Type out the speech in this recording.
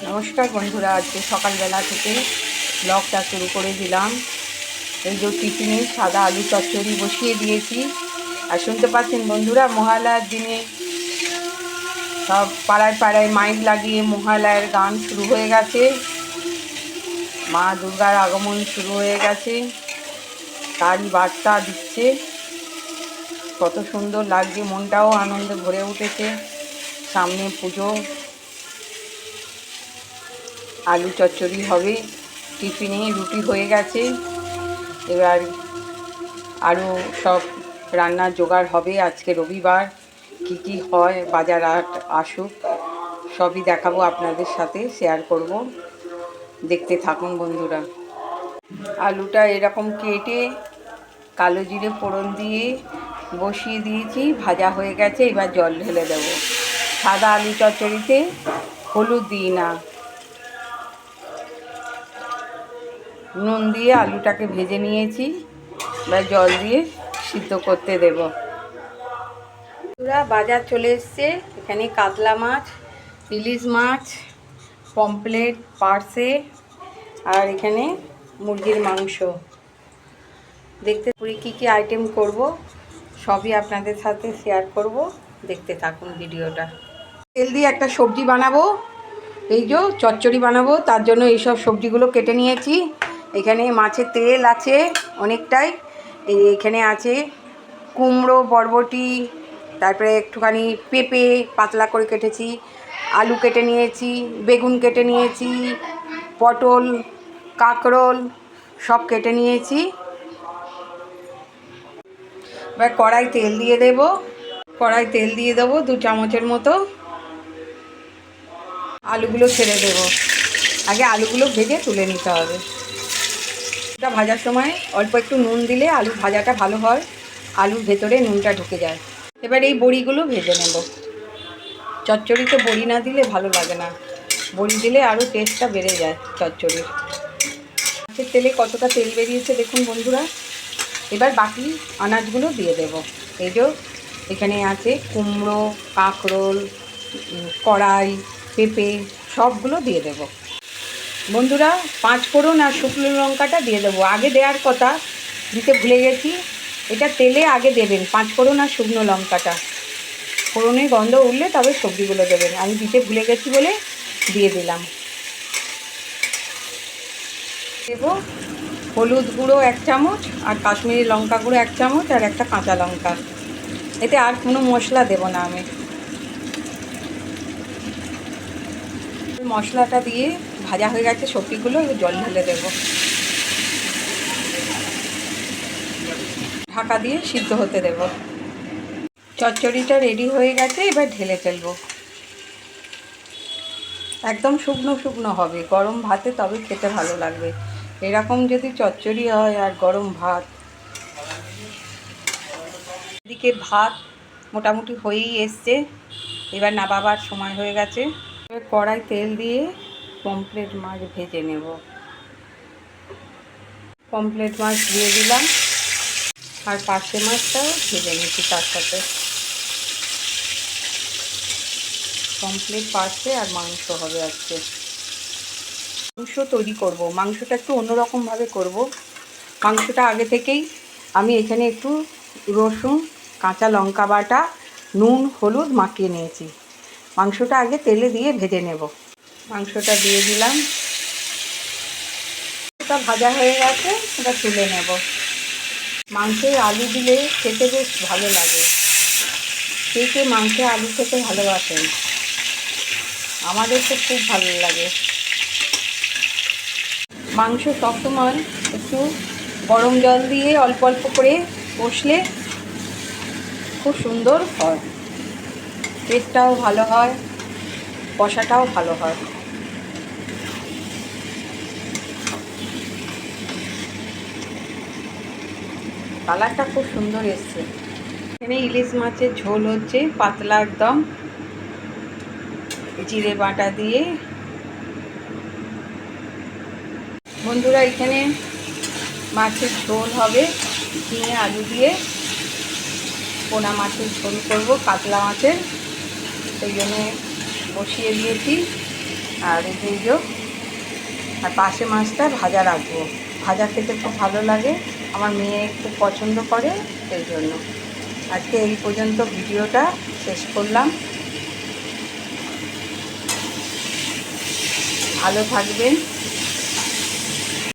নমস্কার বন্ধুরা, আজকে সকালবেলা থেকে ব্লগটা শুরু করে দিলাম। এই যে টিফিনে সাদা আলু চচ্চড়ি বসিয়ে দিয়েছি। আর শুনতে পাচ্ছেন বন্ধুরা, মহালয়ার দিনে সব পাড়ায় পাড়ায় মাইক লাগিয়ে মহালয়ার গান শুরু হয়ে গেছে। মা দুর্গার আগমন শুরু হয়ে গেছে, তারই বার্তা দিচ্ছে। কত সুন্দর লাগছে, মনটাও আনন্দে ভরে উঠেছে। সামনে পুজো, আলু চচ্চড়ি হবে, টিফিনে রুটি হয়ে গেছে। এবার আরও সব রান্নার জোগাড় হবে। আজকে রবিবার, কি কি হয়, বাজার হাট আসুক, সবই দেখাবো আপনাদের সাথে, শেয়ার করব। দেখতে থাকুন বন্ধুরা। আলুটা এরকম কেটে কালো জিরে ফোড়ন দিয়ে বসিয়ে দিয়েছি, ভাজা হয়ে গেছে। এবার জল ঢেলে দেবো। সাদা আলু চচ্চড়িতে হলুদ দিই না, নুন দিয়ে আলুটাকে ভেজে নিয়েছি। এবার জল দিয়ে সিদ্ধ করতে দেব। পুরা বাজার চলে এসছে। এখানে কাতলা মাছ, ইলিশ মাছ, পমফ্রেট, পার্সে, আর এখানে মুরগির মাংস। দেখতে পুরি কী কী আইটেম করব সবই আপনাদের সাথে শেয়ার করব। দেখতে থাকুন ভিডিওটা। তেল দিয়ে একটা সবজি বানাবো, এই যে চচ্চড়ি বানাবো। তার জন্য এইসব সবজিগুলো কেটে নিয়েছি। এখানে মাছের তেল আছে অনেকটাই। এখানে আছে কুমড়ো, বরবটি, তারপরে একটুখানি পেঁপে পাতলা করে কেটেছি, আলু কেটে নিয়েছি, বেগুন কেটে নিয়েছি, পটল, কাঁকরোল সব কেটে নিয়েছি। এবার কড়াই তেল দিয়ে দেবো 2 চামচের মতো। আলুগুলো ছেড়ে দেবো। আগে আলুগুলো ভেজে তুলে নিতে হবে। এটা ভাজার সময় অল্প একটু নুন দিলে আলু ভাজাটা ভালো হয়, আলুর ভেতরে নুনটা ঢুকে যায়। এবার এই বড়িগুলো ভেজে নেব। চচ্চড়িতে বড়ি না দিলে ভালো লাগে না, বড়ি দিলে আরও টেস্টটা বেড়ে যায় চচ্চড়ির। মাছের তেলে কতটা তেল বেরিয়েছে দেখুন বন্ধুরা। এবার বাকি আনাজগুলো দিয়ে দেব। এই যে এখানে আছে কুমড়ো, কাঁকরোল, কড়াই, পেঁপে সবগুলো দিয়ে দেব বন্ধুরা। 5 ফোড়ন আর শুকনো লঙ্কাটা দিয়ে দেবো। আগে দেওয়ার কথা, দিতে ভুলে গেছি। এটা তেলে আগে দেবেন 5 ফোড়ন আর শুকনো লঙ্কাটা। ফোড়নের গন্ধ উঠলে তবে সবজিগুলো দেবেন। আমি দিতে ভুলে গেছি বলে দিয়ে দিলাম। দেব হলুদ গুঁড়ো 1 চামচ, আর কাশ্মীরি লঙ্কা গুঁড়ো 1 চামচ, আর একটা কাঁচা লঙ্কা। এতে আর কোনো মশলা দেব না আমি। মশলাটা দিয়ে ভাজা হয়ে গেছে সবজিগুলো, জল ঢেলে দেব। ঢাকা দিয়ে সিদ্ধ হতে দেব। চচ্চড়িটা রেডি হয়ে গেছে, এবার ঢেলে ফেলবো। একদম শুকনো শুকনো হবে, গরম ভাতে তবে খেতে ভালো লাগবে। এরকম যদি চচ্চড়ি হয় আর গরম ভাত। এদিকে ভাত মোটামুটি হয়েই এসছে, এবার নামাবার সময় হয়ে গেছে। এবার কড়াই তেল দিয়ে পমফ্রেট মাছ ভেজে নেব। পমফ্রেট মাছ দিয়ে দিলাম, আর পার্শে মাছটাও ভেজে নিচ্ছি তার সাথে। পমফ্রেট, পার্শে আর মাংস হবে আজকে। মাংস তৈরি করব, মাংসটা একটু অন্যরকমভাবে করব। মাংসটা আগে থেকেই আমি এখানে একটু রসুন, কাঁচা লঙ্কা বাটা, নুন, হলুদ মাখিয়ে নিয়েছি। মাংসটা আগে তেলে দিয়ে ভেজে নেব। মাংসটা দিয়ে দিলাম। এটা ভাজা হয়ে গেছে, এটা তুলে নেব। মাংসে আলু দিলে খেতে বেশ ভালো লাগে। কে মাংসে আলু খেতে ভালোবাসেন? আমাদের তো খুব ভালো লাগে। মাংস সবসময় একটু গরম জল দিয়ে অল্প অল্প করে কষলে খুব সুন্দর হয়, টেস্টটাও ভালো হয়, কষাটাও ভালো হয়। কালারটা খুব সুন্দর এসছে। এখানে ইলিশ মাছের ঝোল হচ্ছে, পাতলা একদম, জিরে বাটা দিয়ে। বন্ধুরা এখানে মাছের ঝোল হবে, ঝিঙে আলু দিয়ে পোনা মাছের ঝোল করব, কাতলা মাছের। সেই জন্য বসিয়ে দিয়েছি। আর এই যে আর পাশে মাছটা ভাজা রাখবো, ভাজা খেতে খুব ভালো লাগে, আমার মেয়ে খুব পছন্দ করে, সেই জন্য আজকে এই পর্যন্ত ভিডিওটা শেষ করলাম। ভালো থাকবেন।